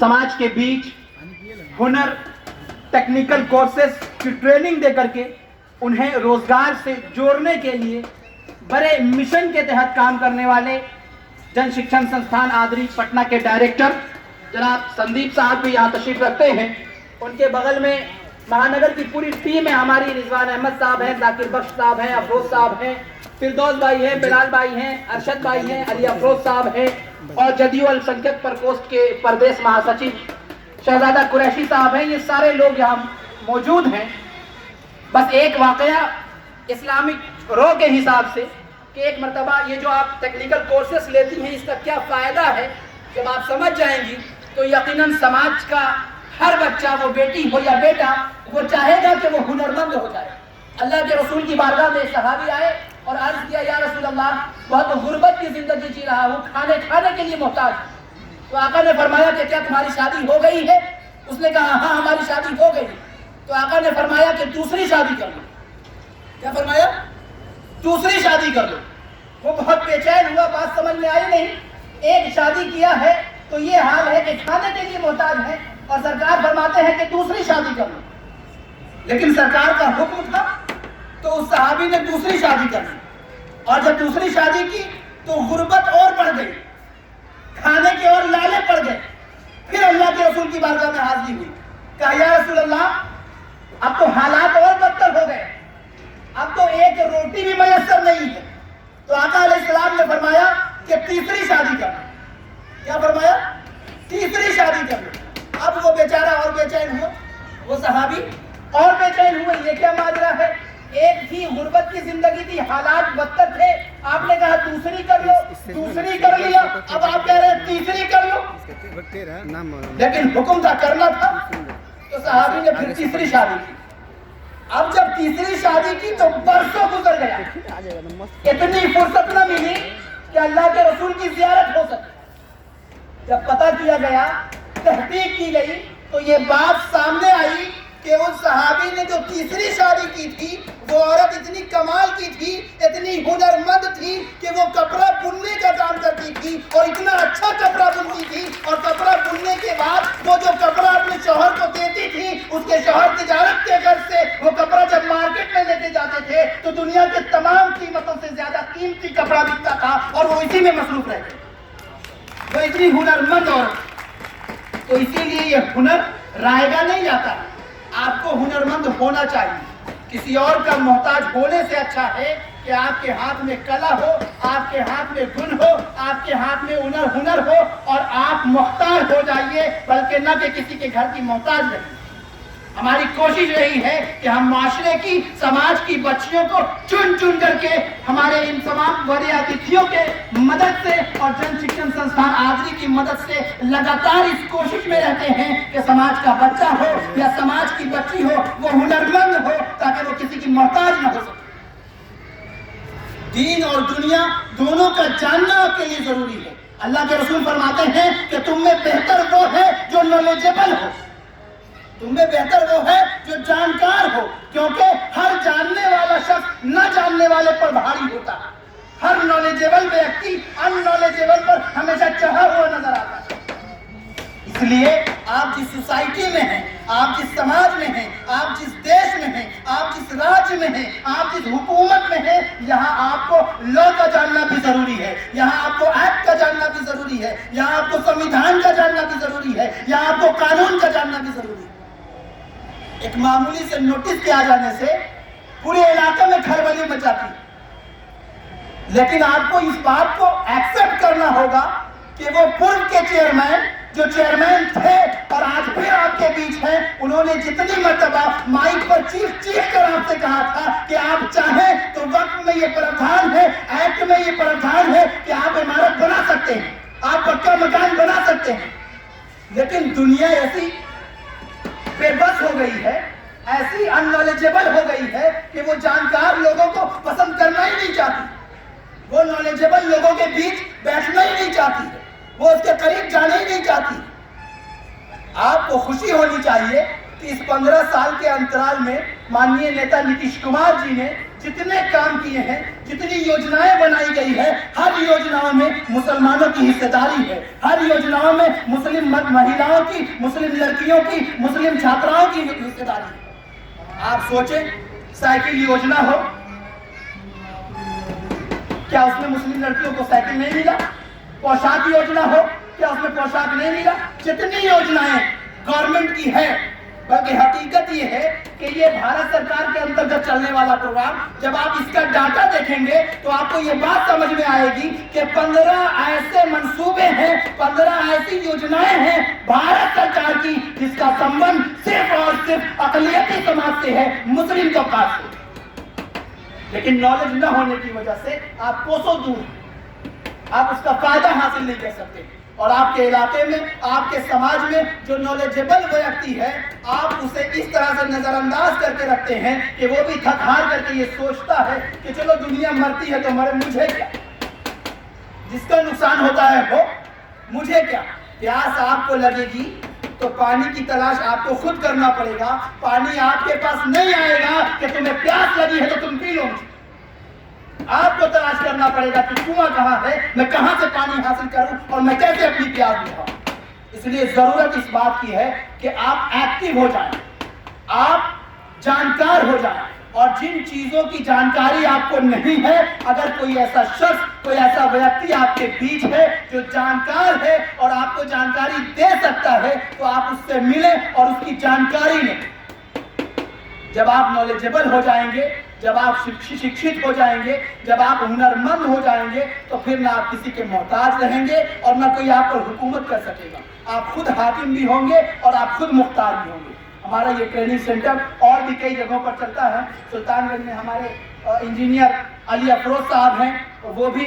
समाज के बीच हुनर, टेक्निकल कोर्सेज की ट्रेनिंग दे करके उन्हें रोजगार से जोड़ने के लिए बड़े मिशन के तहत काम करने वाले जन शिक्षण संस्थान आदरी पटना के डायरेक्टर जनाब संदीप साहब भी यहाँ तशरीफ रखते हैं। उनके बगल में महानगर की पूरी टीम है हमारी। रिजवान अहमद साहब हैं, जाकिर बख्श साहब हैं, अफरोज साहब हैं, फिरदौस भाई हैं, बिलाल भाई हैं, अरशद भाई हैं, अली अफरोज साहब हैं और जदयू अल्पसंख्यक प्रकोष्ठ के प्रदेश महासचिव शहजादा कुरैशी साहब हैं। ये सारे लोग यहाँ मौजूद हैं। बस एक वाकया इस्लामिक रो के हिसाब से कि एक मरतबा ये जो आप टेक्निकल कोर्सेस लेती हैं इसका क्या फ़ायदा है, जब आप समझ जाएंगी तो यकीनन समाज का हर बच्चा, वो बेटी हो या बेटा, वो चाहेगा कि वो हुनरमंद हो जाए। अल्लाह के रसूल की बारगाह में सहाबी आए और अर्ज किया, या रसूल अल्लाह, बहुत गुर्बत की जिंदगी जी रहा हूँ, खाने के लिए मोहताज। तो आका ने फरमाया कि क्या तुम्हारी शादी हो गई है? उसने कहा हाँ हमारी शादी हो गई। तो आका ने फरमाया कि दूसरी शादी कर लो। क्या फरमाया? दूसरी शादी कर लो। वो बहुत बेचैन हुआ, बात समझ में आई नहीं। एक शादी किया है तो ये हाल है कि खाने के लिए मोहताज है और सरकार फरमाते हैं कि दूसरी शादी कर लो। लेकिन सरकार का हुक्म था तो उस सहाबी ने दूसरी शादी कर ली और जब दूसरी शादी की तो गुर्बत और बढ़ गई, खाने के और लाले पड़ गए। फिर अल्लाह के रसूल की बारगाह में हाजिरी हुई। कहा या रसूल अल्लाह, अब तो हालात और बदतर हो गए, अब तो एक रोटी भी मयस्सर नहीं है। तो आका अलैहिस्सलाम ने फरमाया कि तीसरी शादी कर लो। क्या फरमाया? तीसरी शादी कर लो। अब वो बेचारा और बेचैन हुआ, वो सहाबी और बेचैन हुए। ये क्या माजरा है? एक थी गुर्बत की जिंदगी थी, हालात बदतर थे, आपने कहा दूसरी कर लो, दूसरी कर लिया, अब आप कह रहे हैं तीसरी कर लो। लेकिन हुक्म था, करना था। तो सहाबी ने फिर तीसरी शादी की। अब जब तीसरी शादी की तो बरसों गुजर गया, इतनी फुर्सत न मिली कि अल्लाह के रसूल की जियारत हो सके। जब पता किया गया, तहकीक की गई तो ये बात सामने आई कि उस सहाबी ने जो तीसरी शादी की थी वो औरत इतनी कमाल की थी, इतनी हुनरमंद थी कि वो कपड़ा बुनने का काम करती थी और इतना अच्छा कपड़ा बुनती थी। और कपड़ा बुनने के बाद वो जो कपड़ा अपने शौहर को देती थी, उसके शौहर तिजारत के घर से वो कपड़ा जब मार्केट में लेके जाते थे तो दुनिया के तमाम कीमतों से ज्यादा कीमती कपड़ा बिकता था और वो इसी में मसरूफ रह गए। वो इतनी हुनरमंद औरत। तो इसीलिए ये हुनर रायगा नहीं जाता, आपको हुनरमंद होना चाहिए। किसी और का मोहताज होने से अच्छा है कि आपके हाथ में कला हो, आपके हाथ में गुण हो, आपके हाथ में हुनर हो और आप मोहताज हो जाइए, बल्कि न कि किसी के घर की मोहताज नहीं। हमारी कोशिश यही है कि हम माशरे की, समाज की बच्चियों को चुन चुन करके हमारे इन तमाम बड़े अतिथियों के मदद से और जन शिक्षण संस्थान आदरी की मदद से लगातार इस कोशिश में रहते हैं कि समाज का बच्चा हो या समाज की बच्ची हो, वो हुनरमंद हो ताकि वो किसी की मोहताज न हो सके। दीन और दुनिया दोनों का जानना आपके लिए जरूरी है। अल्लाह के रसूल फरमाते हैं कि तुम में बेहतर वो है जो नॉलेजेबल हो, तुम में बेहतर वो है जो जानकार हो, क्योंकि हर जानने वाला शख्स न जानने वाले पर भारी होता है। हर नॉलेजेबल व्यक्ति अननॉलेजेबल पर हमेशा चढ़ा हुआ नजर आता है। इसलिए आप जिस सोसाइटी में हैं, आप जिस समाज में हैं, आप जिस देश में हैं, आप जिस राज्य में हैं, आप जिस हुकूमत में हैं, यहाँ आपको लॉ का जानना भी जरूरी है, यहाँ आपको एक्ट का जानना भी जरूरी है, यहाँ आपको संविधान का जानना भी जरूरी है, यहाँ आपको कानून का जानना भी जरूरी है। एक मामूली से नोटिस के आ जाने से पूरे इलाके में खलबली मच जाती है। लेकिन आपको इस बात को एक्सेप्ट करना होगा कि वो पूर्व के चेयरमैन जो चेयरमैन थे और आज फिर आपके बीच हैं, उन्होंने जितनी मर्तबा माइक पर चीख कर आपसे कहा था कि आप चाहें तो वक्त में ये प्रावधान है, एक्ट में ये प्रावधान है कि आप इमारत बना सकते हैं, आप पक्का मकान बना सकते हैं। लेकिन दुनिया ऐसी बेबस हो गई है, ऐसी अननॉलेजेबल हो गई है कि वो जानकार लोगों को पसंद करना ही नहीं चाहती, वो नॉलेजेबल लोगों के बीच बैठना ही नहीं चाहती, वो उसके करीब जाने ही नहीं चाहती। आपको खुशी होनी चाहिए कि इस 15 साल के अंतराल में माननीय नेता नीतीश कुमार जी ने जितने काम किए हैं, जितनी योजनाएं बनाई गई है, हर योजनाओं में मुसलमानों की हिस्सेदारी है, हर योजनाओं में मुस्लिम महिलाओं की, मुस्लिम लड़कियों की, मुस्लिम छात्राओं की हिस्सेदारी है। आप सोचें, साइकिल योजना हो, क्या उसमें मुस्लिम लड़कियों को साइकिल नहीं मिला? पोशाक योजना हो, क्या उसमें पोशाक नहीं मिला? जितनी योजनाएं गवर्नमेंट की है, बल्कि हकीकत ये है कि ये भारत सरकार के अंतर्गत चलने वाला प्रोग्राम, जब आप इसका डाटा देखेंगे तो आपको ये बात समझ में आएगी कि 15 ऐसे मंसूबे हैं, 15 ऐसी योजनाएं हैं भारत सरकार की जिसका संबंध सिर्फ और सिर्फ अक़लियती समाज से है, मुस्लिम तबका से। लेकिन नॉलेज न होने की वजह से आप कोसों दूर, आप उसका फायदा हासिल नहीं कर सकते। और आपके इलाके में, आपके समाज में जो नॉलेजेबल व्यक्ति है, आप उसे इस तरह से नजरअंदाज करके रखते हैं कि वो भी थक हार करके ये सोचता है कि चलो दुनिया मरती है तो मरे, मुझे क्या, जिसका नुकसान होता है वो मुझे क्या। प्यास आपको लगेगी तो पानी की तलाश आपको खुद करना पड़ेगा। पानी आपके पास नहीं आएगा कि तुम्हें प्यास लगी है तो तुम पी लो, आपको तलाश करना पड़ेगा कि कुआं कहाँ है, मैं कहां से पानी हासिल करूं और मैं कैसे अपनी प्यास बुझाऊं। इसलिए जरूरत इस बात की है कि आप एक्टिव हो जाएं, आप जानकार हो जाएं, और जिन चीजों की जानकारी आपको नहीं है, अगर कोई ऐसा शख्स, कोई ऐसा व्यक्ति आपके बीच है जो जानकार है और आपको जानकारी दे सकता है, तो आप उससे मिलें और उसकी जानकारी लें। जब आप नॉलेजेबल हो जाएंगे, जब आप शिक्षित हो जाएंगे, जब आप हुनरमंद हो जाएंगे, तो फिर ना आप किसी के मोहताज रहेंगे और ना कोई आप पर हुकूमत कर सकेगा। आप खुद हाकिम भी होंगे और आप खुद मुख्तार भी होंगे। हमारा ये ट्रेनिंग सेंटर और भी कई जगहों पर चलता है। सुल्तानगंज में हमारे इंजीनियर अली अफरोज साहब हैं, वो भी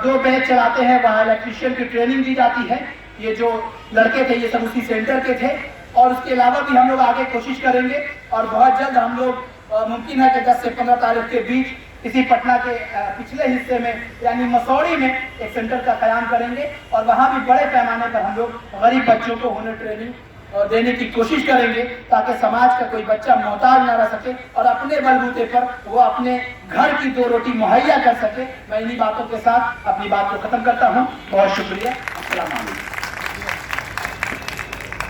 2 बैच चलाते हैं, वहाँ इलेक्ट्रीशियन की ट्रेनिंग दी जाती है। ये जो लड़के थे ये सब उसी सेंटर के थे। और उसके अलावा भी हम लोग आगे कोशिश करेंगे और बहुत जल्द हम लोग मुमकिन है कि 10 से 15 तारीख के बीच इसी पटना के पिछले हिस्से में यानी मसौड़ी में एक सेंटर का क़याम करेंगे और वहाँ भी बड़े पैमाने पर हम लोग गरीब बच्चों को हुनर ट्रेनिंग देने की कोशिश करेंगे, ताकि समाज का कोई बच्चा मोहताज ना रह सके और अपने बलबूते पर वो अपने घर की 2 रोटी मुहैया कर सके। मैं इन्हीं बातों के साथ अपनी बात को खत्म करता हूँ। बहुत शुक्रिया। अस्सलाम वालेकुम।